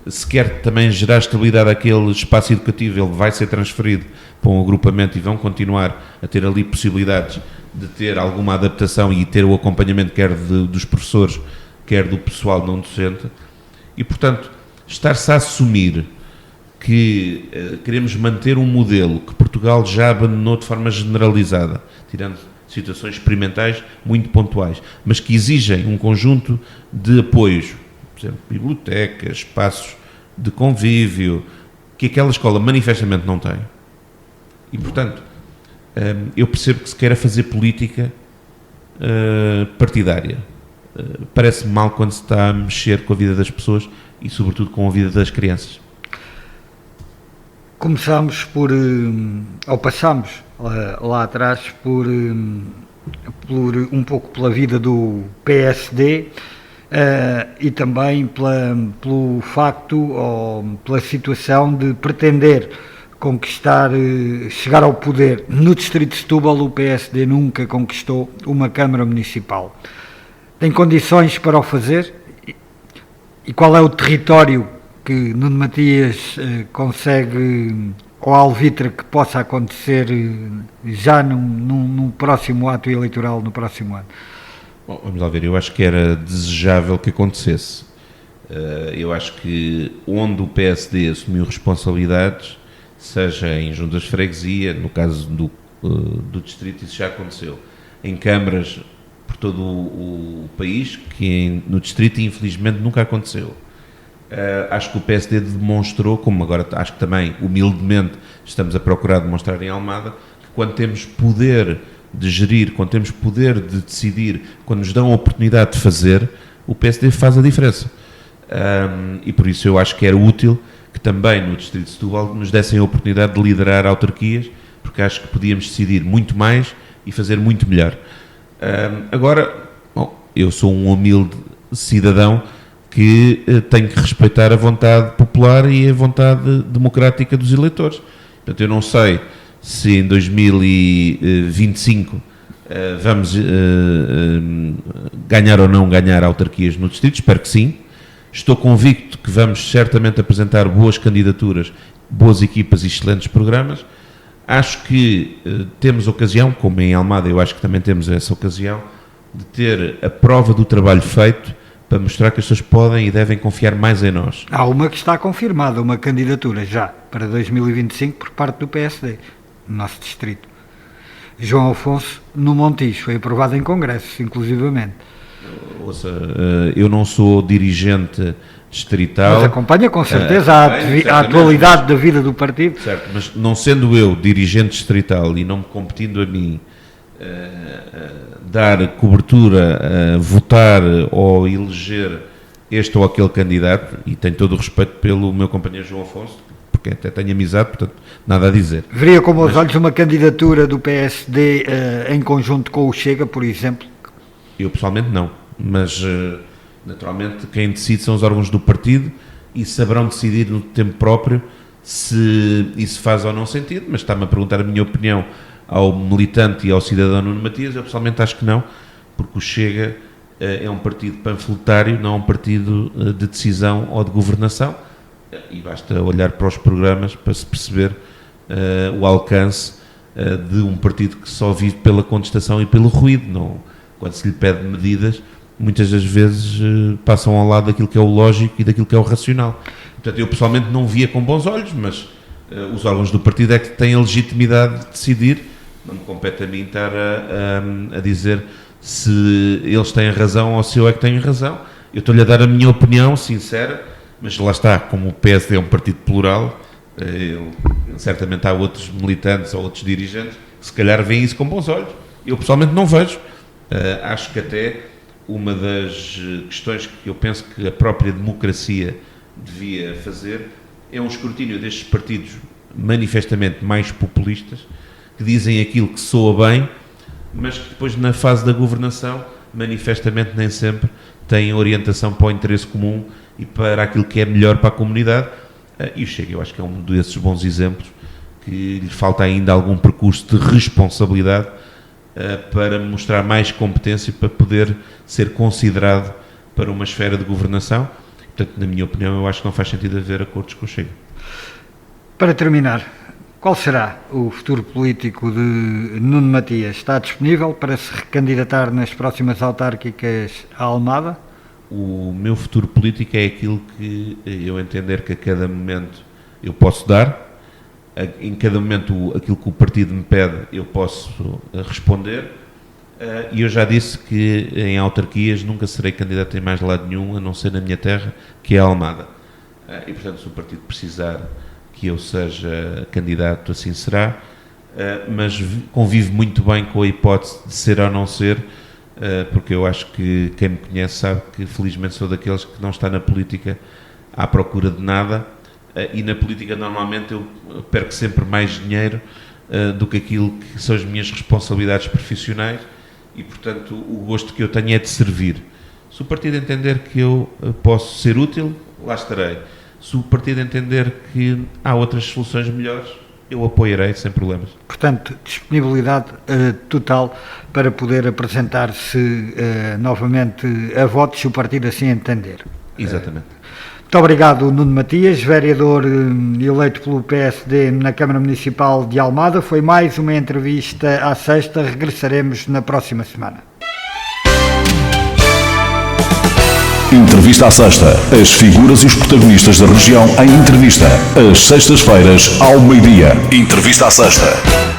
se quer também gerar estabilidade àquele espaço educativo, ele vai ser transferido para um agrupamento e vão continuar a ter ali possibilidades de ter alguma adaptação e ter o acompanhamento quer dos professores, quer do pessoal não docente. E, portanto, estar-se a assumir que queremos manter um modelo que Portugal já abandonou de forma generalizada, tirando situações experimentais muito pontuais, mas que exigem um conjunto de apoios, por exemplo, bibliotecas, espaços de convívio, que aquela escola manifestamente não tem. E, portanto, eu percebo que se queira fazer política partidária. Parece-me mal quando se está a mexer com a vida das pessoas e, sobretudo, com a vida das crianças. Começámos ou passámos lá atrás por um pouco pela vida do PSD e também pelo facto ou pela situação de pretender conquistar, chegar ao poder. No distrito de Setúbal, o PSD nunca conquistou uma Câmara Municipal. Tem condições para o fazer? E qual é o território que Nuno Matias consegue, ou a alvitre que possa acontecer já num próximo ato eleitoral, no próximo ano? Bom, vamos lá ver, eu acho que era desejável que acontecesse. Eu acho que onde o PSD assumiu responsabilidades, seja em juntas de freguesia, no caso do distrito, isso já aconteceu. Em câmaras por todo o país, que no distrito infelizmente nunca aconteceu. Acho que o PSD demonstrou, como agora acho que também humildemente estamos a procurar demonstrar em Almada, que quando temos poder de gerir, quando temos poder de decidir, quando nos dão a oportunidade de fazer, o PSD faz a diferença. E por isso eu acho que era útil que também no distrito de Setúbal nos dessem a oportunidade de liderar autarquias, porque acho que podíamos decidir muito mais e fazer muito melhor. Agora, bom, eu sou um humilde cidadão que tem que respeitar a vontade popular e a vontade democrática dos eleitores. Portanto, eu não sei se em 2025 vamos ganhar ou não ganhar autarquias no distrito, espero que sim. Estou convicto que vamos certamente apresentar boas candidaturas, boas equipas e excelentes programas. Acho que temos ocasião, como em Almada eu acho que também temos essa ocasião, de ter a prova do trabalho feito para mostrar que as pessoas podem e devem confiar mais em nós. Há uma que está confirmada, uma candidatura já para 2025 por parte do PSD, no nosso distrito. João Afonso no Montijo, foi aprovado em congresso, inclusivamente. Ouça, eu não sou dirigente distrital. Mas acompanha com certeza a atualidade da vida do partido. Certo, mas não sendo eu dirigente distrital e não me competindo a mim dar cobertura, a votar ou eleger este ou aquele candidato, e tenho todo o respeito pelo meu companheiro João Afonso, porque até tenho amizade, portanto, nada a dizer. Veria com bons olhos uma candidatura do PSD em conjunto com o Chega, por exemplo? Eu pessoalmente não, mas naturalmente quem decide são os órgãos do partido e saberão decidir no tempo próprio se isso faz ou não sentido, mas está-me a perguntar a minha opinião ao militante e ao cidadão Nuno Matias. Eu pessoalmente acho que não, porque o Chega é um partido panfletário, não é um partido de decisão ou de governação, e basta olhar para os programas para se perceber o alcance de um partido que só vive pela contestação e pelo ruído. Não, quando se lhe pede medidas, muitas das vezes passam ao lado daquilo que é o lógico e daquilo que é o racional. Portanto, eu pessoalmente não via com bons olhos, mas os órgãos do partido é que têm a legitimidade de decidir. Não me compete a mim estar a dizer se eles têm razão ou se eu é que tenho razão. Eu estou-lhe a dar a minha opinião sincera, mas lá está, como o PSD é um partido plural, certamente há outros militantes ou outros dirigentes que se calhar veem isso com bons olhos. Eu pessoalmente não vejo. Acho que até uma das questões que eu penso que a própria democracia devia fazer é um escrutínio destes partidos manifestamente mais populistas, que dizem aquilo que soa bem, mas que depois na fase da governação manifestamente nem sempre têm orientação para o interesse comum e para aquilo que é melhor para a comunidade. E o Chega, eu acho que é um desses bons exemplos, que lhe falta ainda algum percurso de responsabilidade para mostrar mais competência para poder ser considerado para uma esfera de governação. portanto, na minha opinião, eu acho que não faz sentido haver acordos com o Chega. Para terminar, qual será o futuro político de Nuno Matias? Está disponível para se recandidatar nas próximas autárquicas à Almada? O meu futuro político é aquilo que eu entender que a cada momento eu posso dar, em cada momento aquilo que o partido me pede eu posso responder, e eu já disse que em autarquias nunca serei candidato em mais lado nenhum, a não ser na minha terra, que é a Almada. E portanto, se o partido precisar que eu seja candidato, assim será, mas convivo muito bem com a hipótese de ser ou não ser, porque eu acho que quem me conhece sabe que felizmente sou daqueles que não está na política à procura de nada, e na política normalmente eu perco sempre mais dinheiro do que aquilo que são as minhas responsabilidades profissionais, e portanto o gosto que eu tenho é de servir. Se o partido entender que eu posso ser útil, lá estarei. Se o partido entender que há outras soluções melhores, eu apoiarei sem problemas. Portanto, disponibilidade total para poder apresentar-se novamente a votos, se o partido assim entender. Exatamente. Muito obrigado, Nuno Matias, vereador eleito pelo PSD na Câmara Municipal de Almada. Foi mais uma entrevista à sexta. Regressaremos na próxima semana. Entrevista à Sexta. As figuras e os protagonistas da região em entrevista. Às sextas-feiras, ao meio-dia. Entrevista à Sexta.